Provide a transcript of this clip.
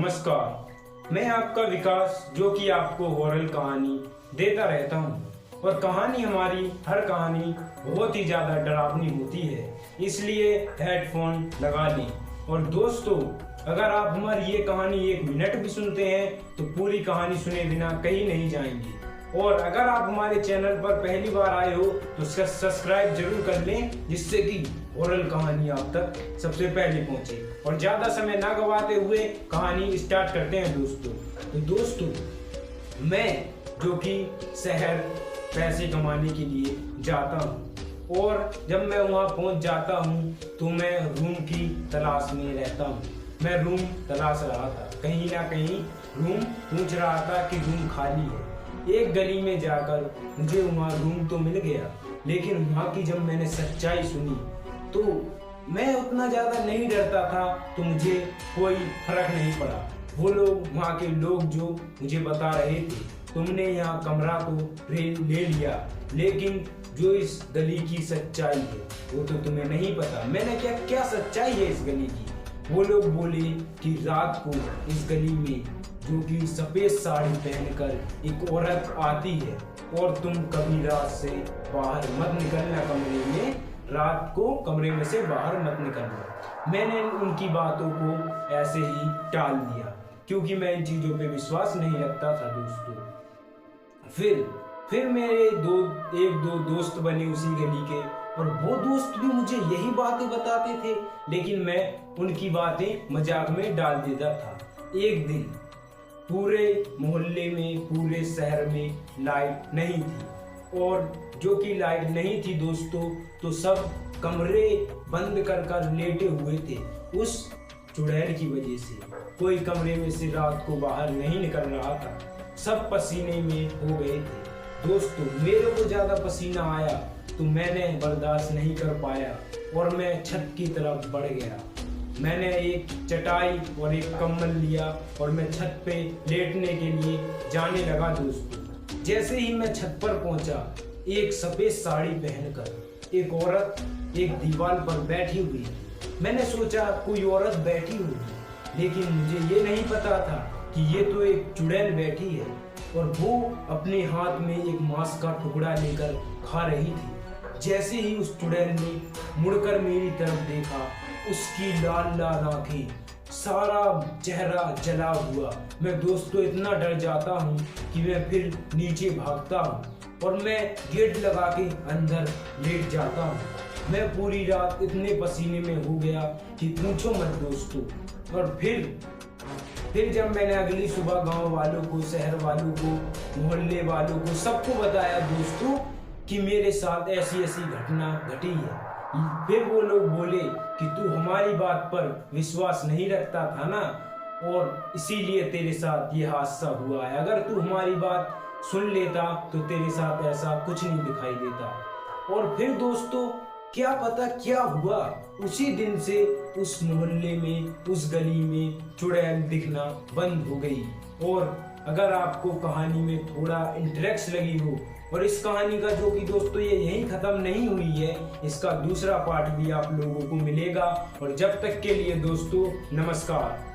नमस्कार, मैं आपका विकास जो कि आपको हॉरर कहानी देता रहता हूँ। और कहानी हमारी हर कहानी बहुत ही ज़्यादा डरावनी होती है, इसलिए हेडफोन लगा ली। और दोस्तों, अगर आप हमारी ये कहानी 1 मिनट भी सुनते हैं तो पूरी कहानी सुने बिना कहीं नहीं जाएंगे। और अगर आप हमारे चैनल पर पहली बार आए हो तो सब्सक्राइब जरूर कर लें, जिससे कि हॉरर कहानी आप तक सबसे पहले पहुंचे। और ज़्यादा समय ना गवाते हुए कहानी स्टार्ट करते हैं दोस्तों। तो दोस्तों, मैं जो कि शहर पैसे कमाने के लिए जाता हूँ, और जब मैं वहाँ पहुँच जाता हूँ तो मैं रूम की तलाश में रहता हूँ। मैं रूम तलाश रहा था, कहीं ना कहीं रूम पूछ रहा था कि रूम खाली है। एक गली में जाकर मुझे वहाँ रूम तो मिल गया, लेकिन वहाँ की जब मैंने सच्चाई सुनी तो मैं उतना ज़्यादा नहीं डरता था, तो मुझे कोई फर्क नहीं पड़ा। वो लोग, वहाँ के लोग जो मुझे बता रहे थे, तुमने यहाँ कमरा तो ले लिया, लेकिन जो इस गली की सच्चाई है वो तो तुम्हें नहीं पता। मैंने क्या सच्चाई है इस गली की? वो लोग बोले कि रात को इस गली में जो कि सफेद साड़ी पहनकर एक औरत आती है, और तुम कभी रात से बाहर मत निकलना कमरे में, रात को कमरे में से बाहर मत निकलना। मैंने उनकी बातों को ऐसे ही टाल दिया, क्योंकि मैं इन चीज़ों पे विश्वास नहीं रखता था दोस्तों। फिर मेरे एक दो दोस्त बने उसी गली के, और वो दोस्त भी मुझे यही बातें बताते थे, लेकिन मैं उनकी बातें मजाक में डाल देता था। एक दिन पूरे मोहल्ले में, पूरे शहर में लाइट नहीं थी, और जो कि लाइट नहीं थी दोस्तों, तो सब कमरे बंद कर लेटे हुए थे उस चुड़ैल की वजह से। कोई कमरे में से रात को बाहर नहीं निकल रहा था, सब पसीने में हो गए थे दोस्तों। मेरे को ज़्यादा पसीना आया तो मैंने बर्दाश्त नहीं कर पाया, और मैं छत की तरफ बढ़ गया। मैंने एक चटाई और एक कंबल लिया, और मैं छत पे लेटने के लिए जाने लगा दोस्तों। जैसे ही मैं छत पर पहुंचा, एक सफेद साड़ी पहनकर एक औरत एक दीवार पर बैठी हुई थी। मैंने सोचा कोई औरत बैठी होगी, लेकिन मुझे ये नहीं पता था कि ये तो एक चुड़ैल बैठी है, और वो अपने हाथ में एक मांस का टुकड़ा लेकर खा रही थी। जैसे ही उस चुड़ैल ने मुड़कर मेरी तरफ देखा, उसकी लाल लाल आंखें, सारा चेहरा जला हुआ। मैं दोस्तों इतना डर जाता हूँ कि मैं फिर नीचे भागता हूँ, और मैं गेट लगा के अंदर लेट जाता हूँ। मैं पूरी रात इतने पसीने में हो गया कि पूछो मत दोस्तों। और फिर जब मैंने अगली सुबह गांव वालों को, शहर वालों को, मोहल्ले वालों को, सबको बताया दोस्तों कि मेरे साथ ऐसी घटना घटी है, फिर वो लोग बोले कि तू हमारी बात पर विश्वास नहीं रखता था ना, और इसीलिए तेरे साथ ये हादसा हुआ है। अगर तू हमारी बात सुन लेता तो तेरे साथ ऐसा कुछ नहीं दिखाई देता। और फिर दोस्तों, क्या पता क्या हुआ, उसी दिन से उस मोहल्ले में, उस गली में चुड़ैल दिखना बंद हो गई। और अगर आपको कहानी में थोड़ा इंटरेस्ट लगी हो, और इस कहानी का जो कि दोस्तों ये यहीं खत्म नहीं हुई है, इसका दूसरा पार्ट भी आप लोगों को मिलेगा। और जब तक के लिए दोस्तों, नमस्कार।